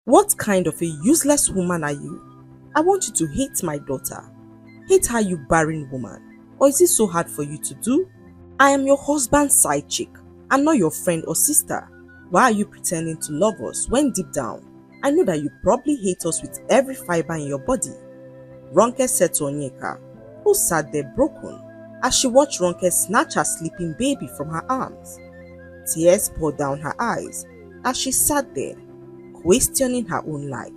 What kind of a useless woman are you? I want you to hate my daughter. Hate her, you barren woman. Or is it so hard for you to do? I am your husband's side chick and not your friend or sister. Why are you pretending to love us when deep down, I know that you probably hate us with every fiber in your body? Ronke said to Onyeka, who sat there broken, as she watched Ronke snatch her sleeping baby from her arms. Tears poured down her eyes as she sat there, questioning her own life.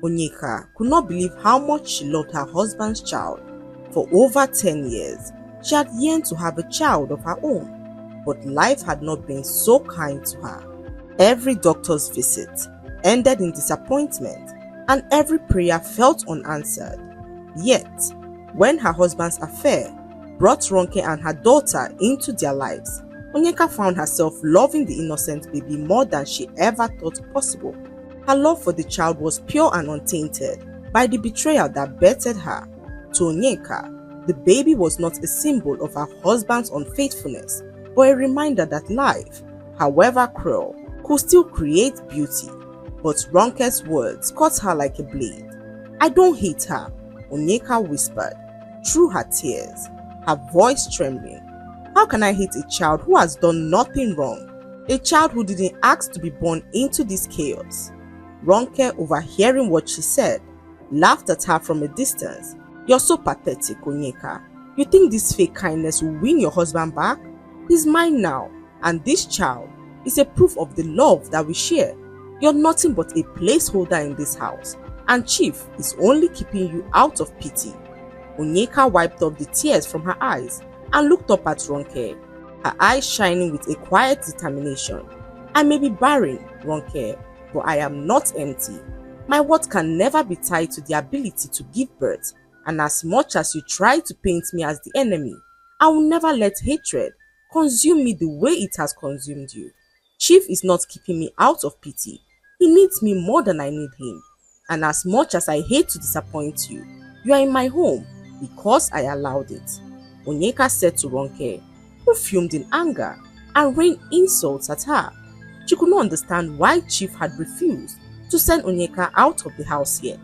Onyeka could not believe how much she loved her husband's child. For over 10 years, she had yearned to have a child of her own, but life had not been so kind to her. Every doctor's visit ended in disappointment, and every prayer felt unanswered. Yet, when her husband's affair brought Ronke and her daughter into their lives, Onyeka found herself loving the innocent baby more than she ever thought possible. Her love for the child was pure and untainted by the betrayal that bettered her. To Onyeka, the baby was not a symbol of her husband's unfaithfulness, but a reminder that life, however cruel, could still create beauty. But Ronke's words cut her like a blade. I don't hate her, Onyeka whispered through her tears, her voice trembling. How can I hate a child who has done nothing wrong? A child who didn't ask to be born into this chaos. Ronke, overhearing what she said, laughed at her from a distance. You're so pathetic, Onyeka. You think this fake kindness will win your husband back? He's mine now, and this child is a proof of the love that we share. You're nothing but a placeholder in this house, and Chief is only keeping you out of pity. Onyeka wiped off the tears from her eyes and looked up at Ronke, her eyes shining with a quiet determination. I may be barren, Ronke, but I am not empty. My worth can never be tied to the ability to give birth, and as much as you try to paint me as the enemy, I will never let hatred consume me the way it has consumed you. Chief is not keeping me out of pity. He needs me more than I need him. And as much as I hate to disappoint you, you are in my home because I allowed it. Onyeka said to Ronke, who fumed in anger and rained insults at her. She could not understand why Chief had refused to send Onyeka out of the house yet.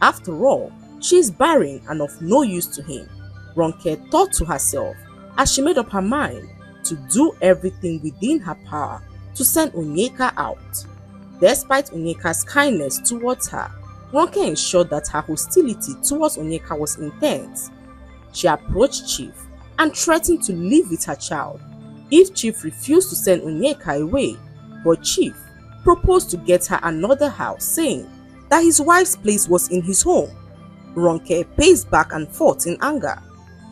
After all, she is barren and of no use to him, Ronke thought to herself as she made up her mind to do everything within her power to send Onyeka out. Despite Onyeka's kindness towards her, Ronke ensured that her hostility towards Onyeka was intense. She approached Chief and threatened to live with her child if Chief refused to send Onyeka away, but Chief proposed to get her another house, saying that his wife's place was in his home. Ronke paced back and forth in anger.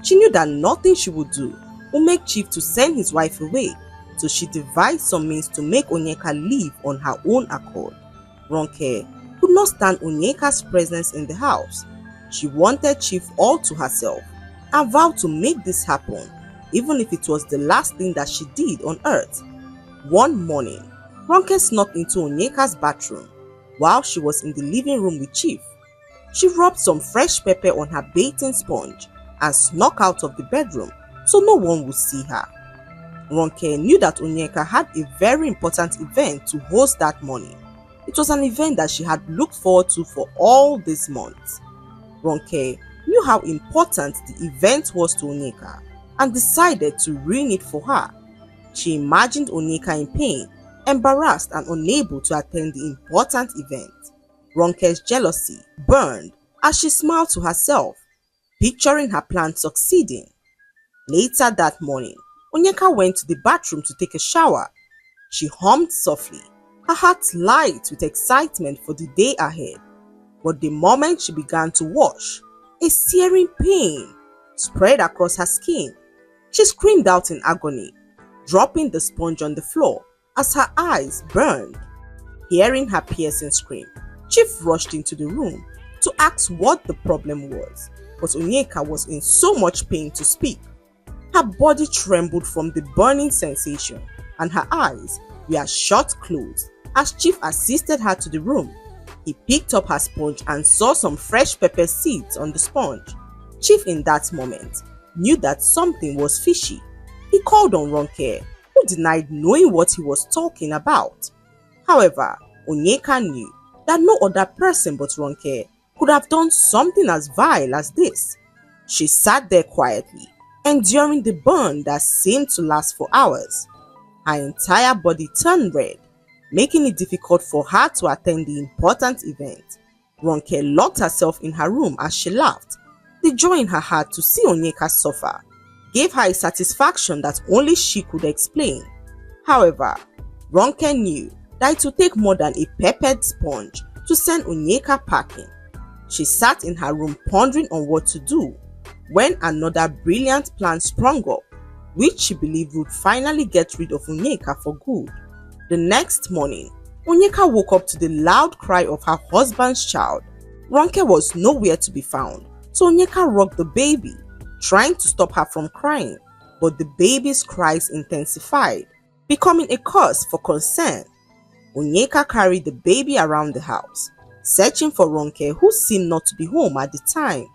She knew that nothing she would do would make Chief to send his wife away, so she devised some means to make Onyeka leave on her own accord. Ronke could not stand Onyeka's presence in the house. She wanted Chief all to herself and vowed to make this happen, even if it was the last thing that she did on earth. One morning, Ronke snuck into Onyeka's bathroom while she was in the living room with Chief. She rubbed some fresh pepper on her bathing sponge and snuck out of the bedroom so no one would see her. Ronke knew that Onyeka had a very important event to host that morning. It was an event that she had looked forward to for all these months. Ronke knew how important the event was to Onyeka and decided to ruin it for her. She imagined Onyeka in pain, embarrassed and unable to attend the important event. Ronke's jealousy burned as she smiled to herself, picturing her plan succeeding. Later that morning, Onyeka went to the bathroom to take a shower. She hummed softly, her heart light with excitement for the day ahead. But the moment she began to wash, a searing pain spread across her skin. She screamed out in agony, dropping the sponge on the floor as her eyes burned. Hearing her piercing scream, Chief rushed into the room to ask what the problem was, but Onyeka was in so much pain to speak. Her body trembled from the burning sensation, and her eyes were shut closed as Chief assisted her to the room. He picked up her sponge and saw some fresh pepper seeds on the sponge. Chief in that moment knew that something was fishy. He called on Ronke, who denied knowing what he was talking about. However, Onyeka knew that no other person but Ronke could have done something as vile as this. She sat there quietly, enduring the burn that seemed to last for hours. Her entire body turned red, making it difficult for her to attend the important event. Ronke locked herself in her room as she laughed. The joy in her heart to see Onyeka suffer gave her a satisfaction that only she could explain. However, Ronke knew that it would take more than a peppered sponge to send Onyeka packing. She sat in her room pondering on what to do when another brilliant plan sprung up, which she believed would finally get rid of Onyeka for good. The next morning, Onyeka woke up to the loud cry of her husband's child. Ronke was nowhere to be found, so Onyeka rocked the baby, trying to stop her from crying, but the baby's cries intensified, becoming a cause for concern. Onyeka carried the baby around the house, searching for Ronke, who seemed not to be home at the time.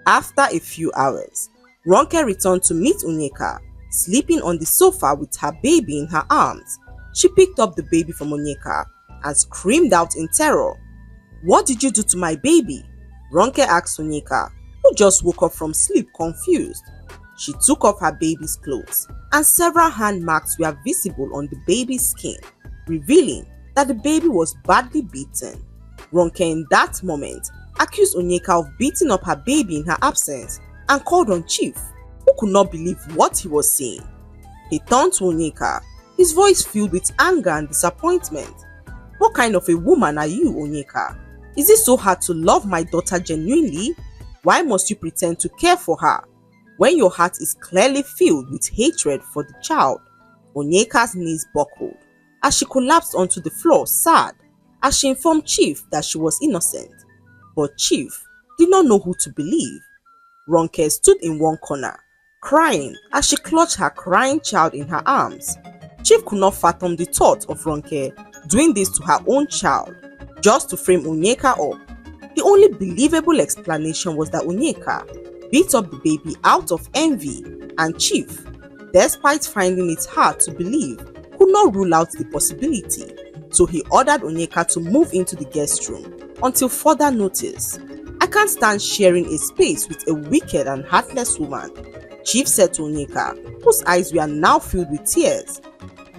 After a few hours, Ronke returned to meet Onyeka, sleeping on the sofa with her baby in her arms. She picked up the baby from Onyeka and screamed out in terror. "What did you do to my baby?" Ronke asked Onyeka, who just woke up from sleep confused. She took off her baby's clothes and several hand marks were visible on the baby's skin, revealing that the baby was badly beaten. Ronke in that moment accused Onyeka of beating up her baby in her absence and called on Chief, who could not believe what he was seeing. He turned to Onyeka, his voice filled with anger and disappointment. "What kind of a woman are you, Onyeka? Is it so hard to love my daughter genuinely? Why must you pretend to care for her when your heart is clearly filled with hatred for the child?" Onyeka's knees buckled as she collapsed onto the floor, sad, as she informed Chief that she was innocent. But Chief did not know who to believe. Ronke stood in one corner, crying as she clutched her crying child in her arms. Chief could not fathom the thought of Ronke doing this to her own child, just to frame Onyeka up. The only believable explanation was that Onyeka beat up the baby out of envy, and Chief, despite finding it hard to believe, could not rule out the possibility, so he ordered Onyeka to move into the guest room until further notice. "I can't stand sharing a space with a wicked and heartless woman," Chief said to Onyeka, whose eyes were now filled with tears.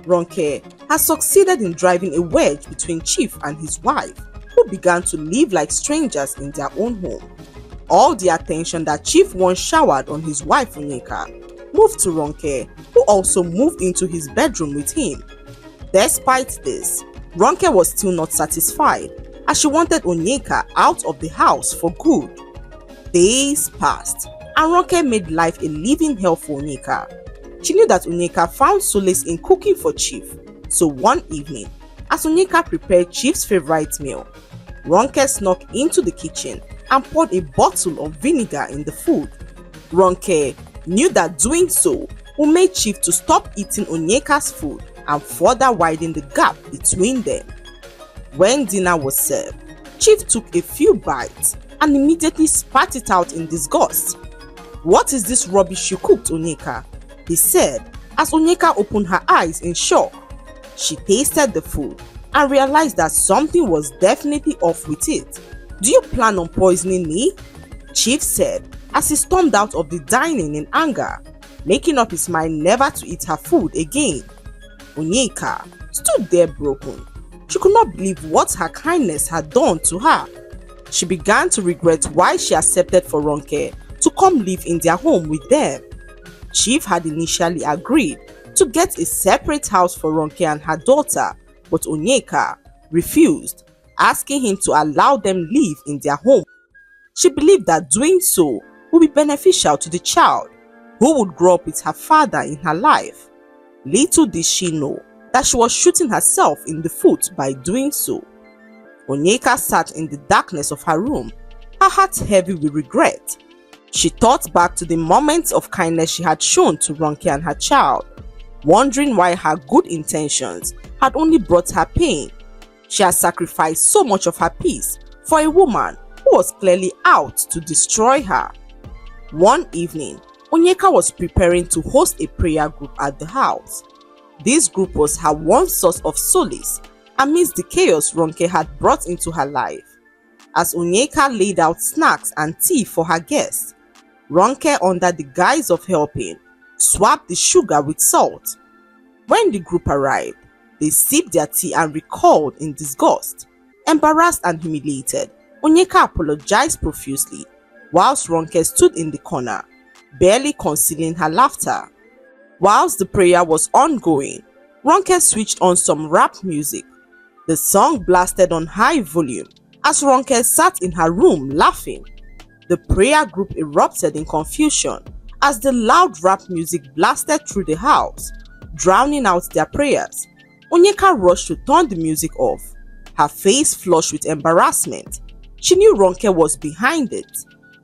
Ronke has succeeded in driving a wedge between Chief and his wife, who began to live like strangers in their own home. All the attention that Chief once showered on his wife Onyeka moved to Ronke, who also moved into his bedroom with him. Despite this, Ronke was still not satisfied, as she wanted Onyeka out of the house for good. Days passed, and Ronke made life a living hell for Onyeka. She knew that Onyeka found solace in cooking for Chief, so one evening, as Onyeka prepared Chief's favorite meal, Ronke snuck into the kitchen and poured a bottle of vinegar in the food. Ronke knew that doing so would make Chief to stop eating Onyeka's food and further widen the gap between them. When dinner was served, Chief took a few bites and immediately spat it out in disgust. "What is this rubbish you cooked, Onyeka?" he said as Onyeka opened her eyes in shock. She tasted the food and realized that something was definitely off with it. "Do you plan on poisoning me?" Chief said as he stormed out of the dining in anger, making up his mind never to eat her food again. Onyeka stood there broken. She could not believe what her kindness had done to her. She began to regret why she accepted for Ronke to come live in their home with them. Chief had initially agreed to get a separate house for Ronke and her daughter, but Onyeka refused, asking him to allow them live in their home. She believed that doing so would be beneficial to the child, who would grow up with her father in her life. Little did she know that she was shooting herself in the foot by doing so. Onyeka sat in the darkness of her room, her heart heavy with regret. She thought back to the moments of kindness she had shown to Ronke and her child, wondering why her good intentions had only brought her pain. She had sacrificed so much of her peace for a woman who was clearly out to destroy her. One evening, Onyeka was preparing to host a prayer group at the house. This group was her one source of solace, amidst the chaos Ronke had brought into her life. As Onyeka laid out snacks and tea for her guests, Ronke, under the guise of helping, swapped the sugar with salt. When the group arrived, they sipped their tea and recalled in disgust. Embarrassed and humiliated, Onyeka apologized profusely, whilst Ronke stood in the corner, barely concealing her laughter. Whilst the prayer was ongoing, Ronke switched on some rap music. The song blasted on high volume as Ronke sat in her room laughing. The prayer group erupted in confusion as the loud rap music blasted through the house, drowning out their prayers. Onyeka rushed to turn the music off, her face flushed with embarrassment. She knew Ronke was behind it.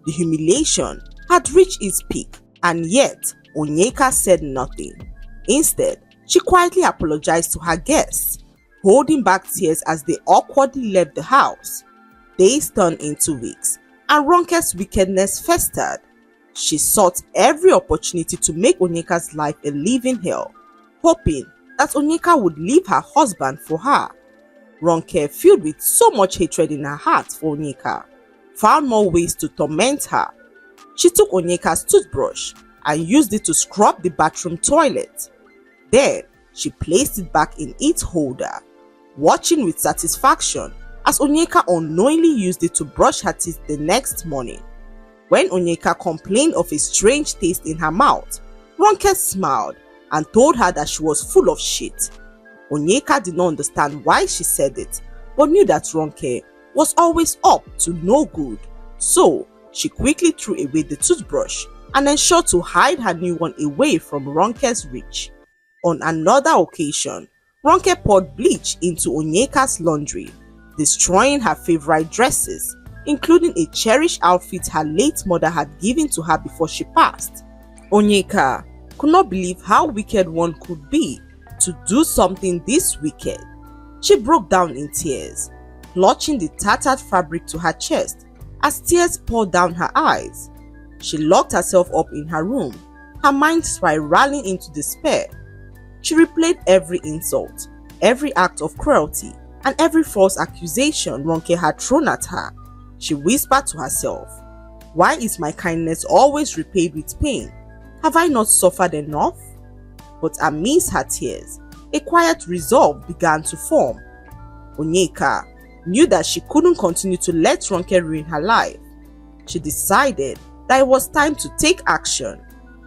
The humiliation had reached its peak, and yet Onyeka said nothing. Instead, she quietly apologized to her guests, holding back tears as they awkwardly left the house. Days turned into weeks, and Ronke's wickedness festered. She sought every opportunity to make Onyeka's life a living hell, hoping that Onyeka would leave her husband for her. Ronke, filled with so much hatred in her heart for Onyeka, found more ways to torment her. She took Onyeka's toothbrush and used it to scrub the bathroom toilet. Then, she placed it back in its holder, watching with satisfaction as Onyeka unknowingly used it to brush her teeth the next morning. When Onyeka complained of a strange taste in her mouth, Ronke smiled and told her that she was full of shit. Onyeka did not understand why she said it, but knew that Ronke was always up to no good. So, she quickly threw away the toothbrush and ensured to hide her new one away from Ronke's reach. On another occasion, Ronke poured bleach into Onyeka's laundry, destroying her favorite dresses, including a cherished outfit her late mother had given to her before she passed. Onyeka could not believe how wicked one could be to do something this wicked. She broke down in tears, clutching the tattered fabric to her chest as tears poured down her eyes. She locked herself up in her room, her mind spiraling into despair. She replayed every insult, every act of cruelty, and every false accusation Ronke had thrown at her. She whispered to herself, "Why is my kindness always repaid with pain? Have I not suffered enough?" But amidst her tears, a quiet resolve began to form. Onyeka knew that she couldn't continue to let Ronke ruin her life. She decided that it was time to take action,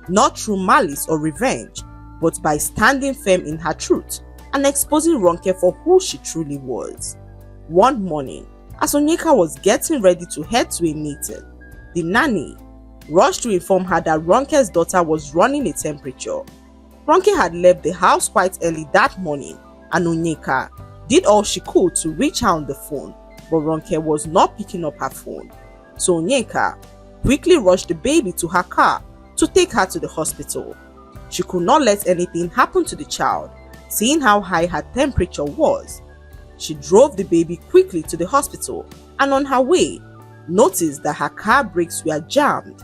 not through malice or revenge, but by standing firm in her truth and exposing Ronke for who she truly was. One morning, as Onyeka was getting ready to head to a meeting, the nanny rushed to inform her that Ronke's daughter was running a temperature. Ronke had left the house quite early that morning, and Onyeka did all she could to reach her on the phone, but Ronke was not picking up her phone. So Onyeka quickly rushed the baby to her car to take her to the hospital. She could not let anything happen to the child, seeing how high her temperature was. She drove the baby quickly to the hospital and on her way, noticed that her car brakes were jammed.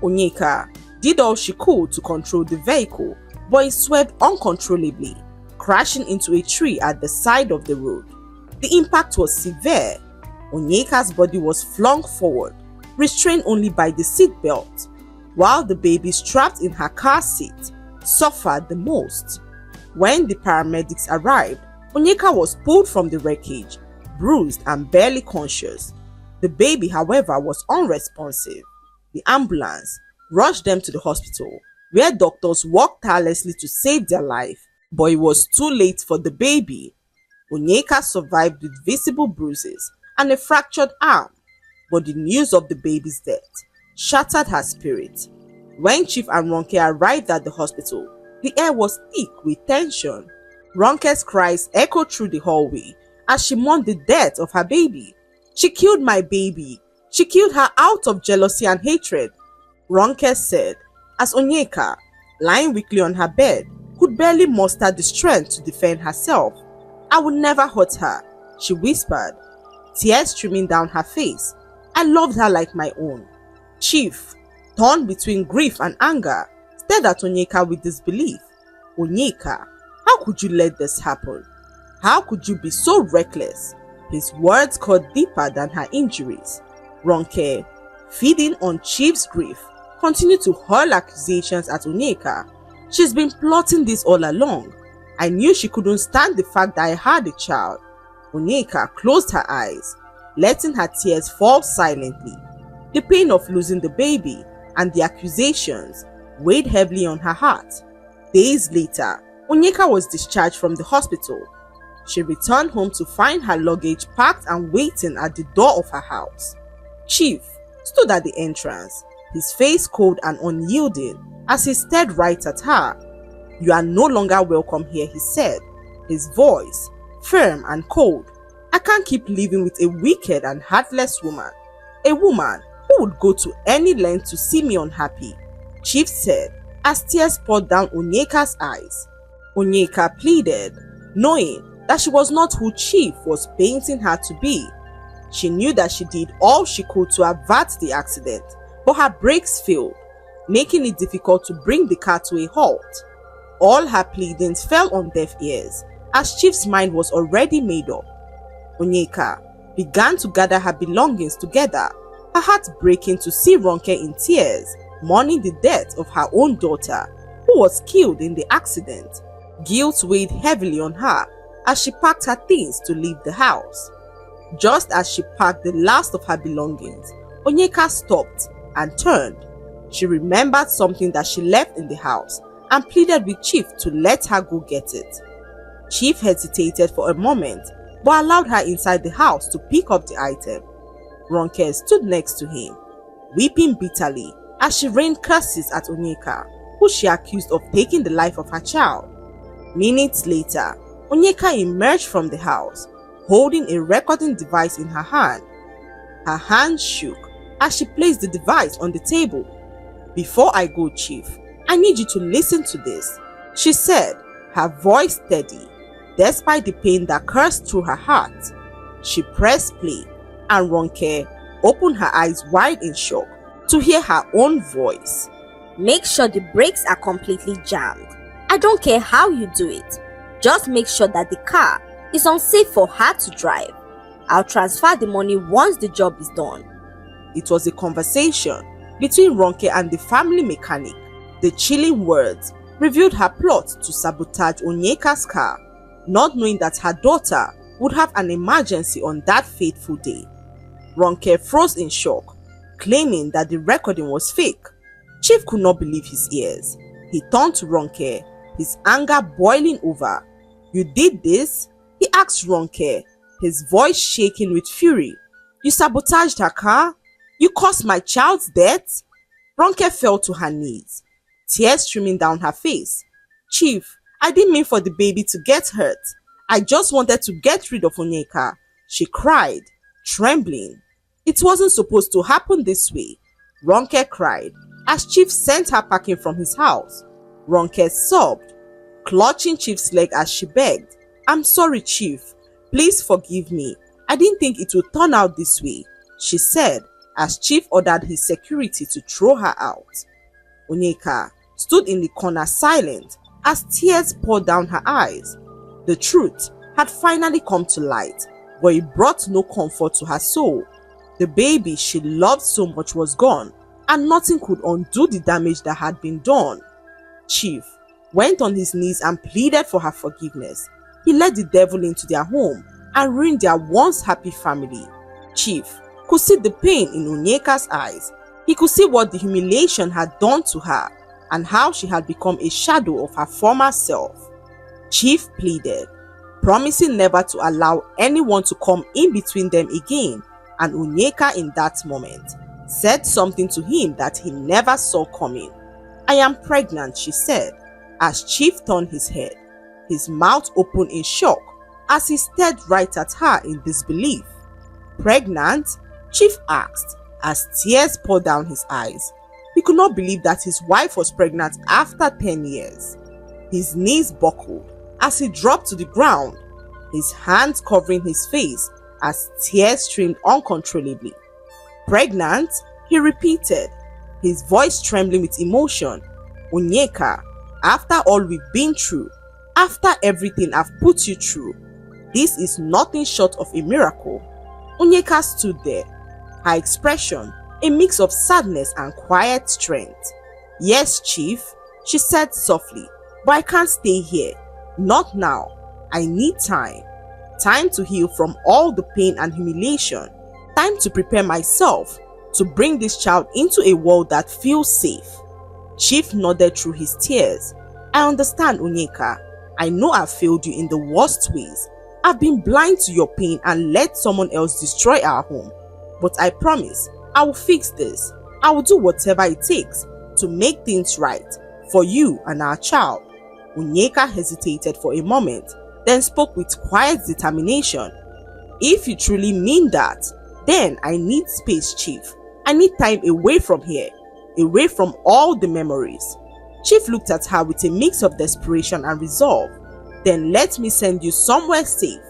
Onyeka did all she could to control the vehicle, but it swerved uncontrollably, crashing into a tree at the side of the road. The impact was severe. Onyeka's body was flung forward, restrained only by the seat belt, while the baby strapped in her car seat suffered the most. When the paramedics arrived, Onyeka was pulled from the wreckage, bruised and barely conscious. The baby, however, was unresponsive. The ambulance rushed them to the hospital, where doctors worked tirelessly to save their life, but it was too late for the baby. Onyeka survived with visible bruises and a fractured arm, but the news of the baby's death shattered her spirit. When Chief and Ronke arrived at the hospital, the air was thick with tension. Ronke's cries echoed through the hallway as she mourned the death of her baby. "She killed my baby. She killed her out of jealousy and hatred," Ronke said, as Onyeka, lying weakly on her bed, could barely muster the strength to defend herself. "I would never hurt her," she whispered, tears streaming down her face. "I loved her like my own." Chief, torn between grief and anger, stared at Onyeka with disbelief. "Onyeka, how could you let this happen? How could you be so reckless? His words cut deeper than her injuries. Ronke, feeding on Chief's grief, continued to hurl accusations at Onyeka. She's been plotting this all along. I knew she couldn't stand the fact that I had a child. Onyeka closed her eyes, letting her tears fall silently. The pain of losing the baby and the accusations weighed heavily on her heart. Days later, Onyeka was discharged from the hospital. She returned home to find her luggage packed and waiting at the door of her house. Chief stood at the entrance, his face cold and unyielding as he stared right at her. "You are no longer welcome here," he said, his voice firm and cold. "I can't keep living with a wicked and heartless woman, a woman who would go to any length to see me unhappy," Chief said as tears poured down Onyeka's eyes. Onyeka pleaded, knowing that she was not who Chief was painting her to be. She knew that she did all she could to avert the accident, but her brakes failed, making it difficult to bring the car to a halt. All her pleadings fell on deaf ears, as Chief's mind was already made up. Onyeka began to gather her belongings together, her heart breaking to see Ronke in tears, mourning the death of her own daughter, who was killed in the accident. Guilt weighed heavily on her as she packed her things to leave the house. Just as she packed the last of her belongings, Onyeka stopped and turned. She remembered something that she left in the house and pleaded with Chief to let her go get it. Chief hesitated for a moment but allowed her inside the house to pick up the item. Ronke stood next to him, weeping bitterly as she rained curses at Onyeka, who she accused of taking the life of her child. Minutes later, Onyeka emerged from the house, holding a recording device in her hand. Her hand shook as she placed the device on the table. "Before I go, Chief, I need you to listen to this," she said, her voice steady, despite the pain that coursed through her heart. She pressed play, and Ronke opened her eyes wide in shock to hear her own voice. "Make sure the brakes are completely jammed. I don't care how you do it. Just make sure that the car is unsafe for her to drive. I'll transfer the money once the job is done." It was a conversation between Ronke and the family mechanic. The chilling words revealed her plot to sabotage Onyeka's car, not knowing that her daughter would have an emergency on that fateful day. Ronke froze in shock, claiming that the recording was fake. Chief could not believe his ears. He turned to Ronke, his anger boiling over. "You did this?" he asked Ronke, his voice shaking with fury. "You sabotaged her car? You caused my child's death?" Ronke fell to her knees, tears streaming down her face. "Chief, I didn't mean for the baby to get hurt. I just wanted to get rid of Onyeka," she cried, trembling. "It wasn't supposed to happen this way," Ronke cried as Chief sent her packing from his house. Ronke sobbed, clutching Chief's leg as she begged, "I'm sorry, Chief. Please forgive me. I didn't think it would turn out this way," she said as Chief ordered his security to throw her out. Onyeka stood in the corner silent as tears poured down her eyes. The truth had finally come to light, but it brought no comfort to her soul. The baby she loved so much was gone, and nothing could undo the damage that had been done. Chief went on his knees and pleaded for her forgiveness. He let the devil into their home and ruined their once happy family. Chief could see the pain in Onyeka's eyes. He could see what the humiliation had done to her and how she had become a shadow of her former self. Chief pleaded, promising never to allow anyone to come in between them again, and Onyeka in that moment said something to him that he never saw coming. "I am pregnant," she said, as Chief turned his head, his mouth open in shock as he stared right at her in disbelief. "Pregnant?" Chief asked as tears poured down his eyes. He could not believe that his wife was pregnant after 10 years. His knees buckled as he dropped to the ground, his hands covering his face as tears streamed uncontrollably. "Pregnant?" he repeated, his voice trembling with emotion. "Onyeka, after all we've been through, after everything I've put you through, This is nothing short of a miracle. Onyeka stood there, her expression a mix of sadness and quiet strength. Yes, Chief, she said softly, but I can't stay here. Not now. I need time. Time to heal from all the pain and humiliation. Time to prepare myself to bring this child into a world that feels safe. Chief nodded through his tears. I understand, Onyeka. I know I've failed you in the worst ways. I've been blind to your pain and let someone else destroy our home. But I promise, I will fix this. I will do whatever it takes to make things right for you and our child. Onyeka hesitated for a moment, then spoke with quiet determination. If you truly mean that, then I need space, Chief. I need time away from here, away from all the memories. Chief looked at her with a mix of desperation and resolve. Then let me send you somewhere safe,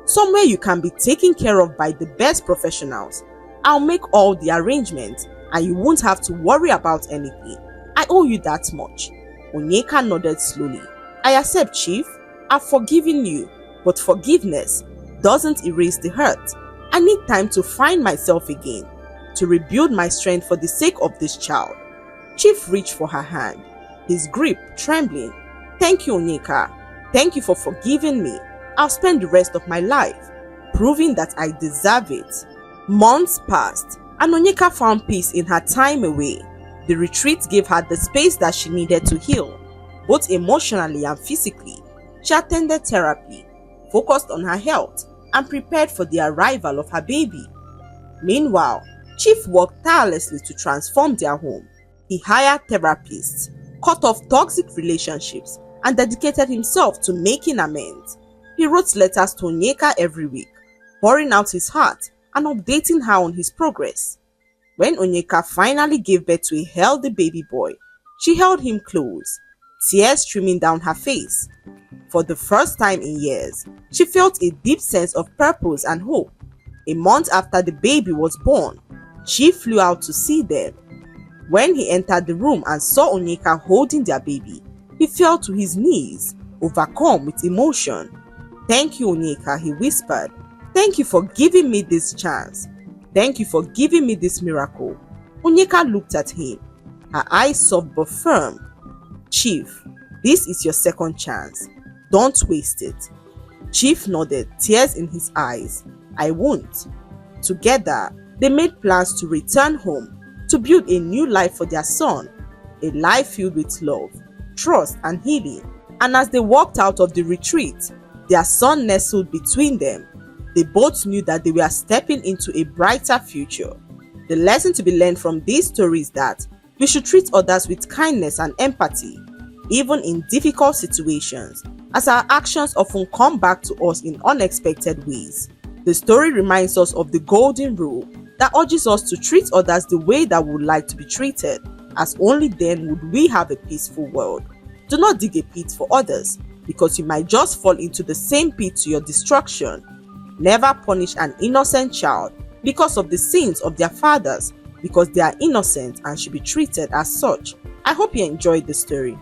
somewhere you can be taken care of by the best professionals. I'll make all the arrangements and you won't have to worry about anything. I owe you that much. Onyeka nodded slowly. I accept, Chief. I've forgiven you, but forgiveness doesn't erase the hurt. I need time to find myself again, to rebuild my strength for the sake of this child. Chief reached for her hand, his grip trembling. Thank you, Onyeka. Thank you for forgiving me. I'll spend the rest of my life proving that I deserve it. Months passed, and Onyeka found peace in her time away. The retreat gave her the space that she needed to heal, both emotionally and physically. She attended therapy, focused on her health, and prepared for the arrival of her baby. Meanwhile, Chief worked tirelessly to transform their home. He hired therapists, cut off toxic relationships, and dedicated himself to making amends. He wrote letters to Onyeka every week, pouring out his heart and updating her on his progress. When Onyeka finally gave birth to a healthy baby boy, she held him close, tears streaming down her face. For the first time in years, she felt a deep sense of purpose and hope. A month after the baby was born, she flew out to see them. When he entered the room and saw Onyeka holding their baby, he fell to his knees, overcome with emotion. Thank you, Onyeka, he whispered. Thank you for giving me this chance. Thank you for giving me this miracle. Onyeka looked at him, her eyes soft but firm. Chief, this is your second chance. Don't waste it. Chief nodded, tears in his eyes. I won't. Together, they made plans to return home, to build a new life for their son, a life filled with love, trust, and healing. And as they walked out of the retreat, their son nestled between them. They both knew that they were stepping into a brighter future. The lesson to be learned from this story is that we should treat others with kindness and empathy, even in difficult situations, as our actions often come back to us in unexpected ways. The story reminds us of the golden rule that urges us to treat others the way that we would like to be treated, as only then would we have a peaceful world. Do not dig a pit for others, because you might just fall into the same pit to your destruction. Never punish an innocent child because of the sins of their fathers, because they are innocent and should be treated as such. I hope you enjoyed the story.